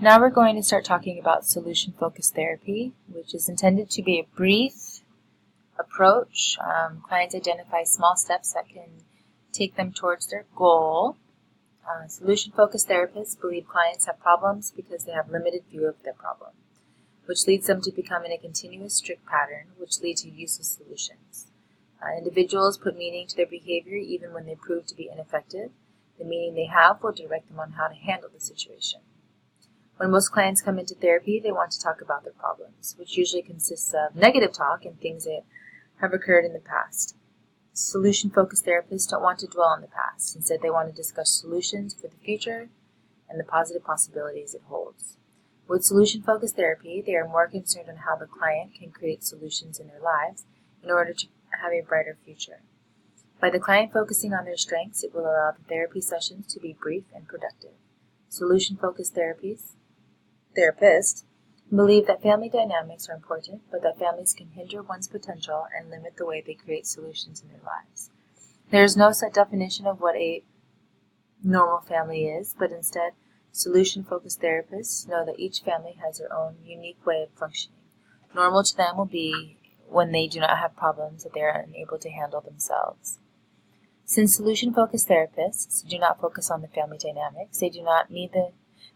Now we're going to start talking about solution-focused therapy, which is intended to be a brief approach. Clients identify small steps that can take them towards their goal. Solution-focused therapists believe clients have problems because they have limited view of their problem, which leads them to become in a continuous strict pattern, which leads to useless solutions. Individuals put meaning to their behavior even when they prove to be ineffective. The meaning they have will direct them on how to handle the situation. When most clients come into therapy, they want to talk about their problems, which usually consists of negative talk and things that have occurred in the past. Solution-focused therapists don't want to dwell on the past. Instead, they want to discuss solutions for the future and the positive possibilities it holds. With solution-focused therapy, they are more concerned on how the client can create solutions in their lives in order to have a brighter future. By the client focusing on their strengths, it will allow the therapy sessions to be brief and productive. Solution-focused therapists believe that family dynamics are important, but that families can hinder one's potential and limit the way they create solutions in their lives. There is no set definition of what a normal family is, but instead, solution-focused therapists know that each family has their own unique way of functioning. Normal to them will be when they do not have problems that they are unable to handle themselves. Since solution-focused therapists do not focus on the family dynamics, they do not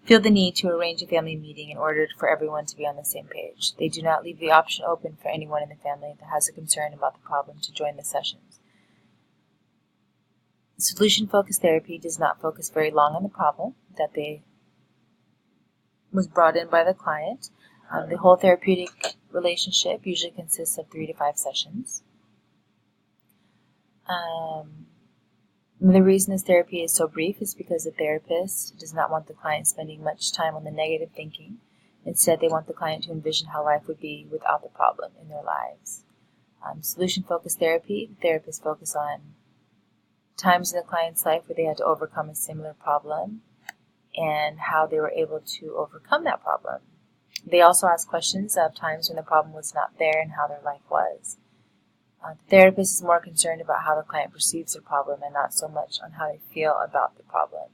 feel the need to arrange a family meeting in order for everyone to be on the same page. They do not leave the option open for anyone in the family that has a concern about the problem to join the sessions. Solution-focused therapy does not focus very long on the problem that was brought in by the client. The whole therapeutic relationship usually consists of 3 to 5 sessions. The reason this therapy is so brief is because the therapist does not want the client spending much time on the negative thinking. Instead, they want the client to envision how life would be without the problem in their lives. Solution-focused therapy, therapists focus on times in the client's life where they had to overcome a similar problem and how they were able to overcome that problem. They also ask questions of times when the problem was not there and how their life was. The therapist is more concerned about how the client perceives their problem and not so much on how they feel about the problem.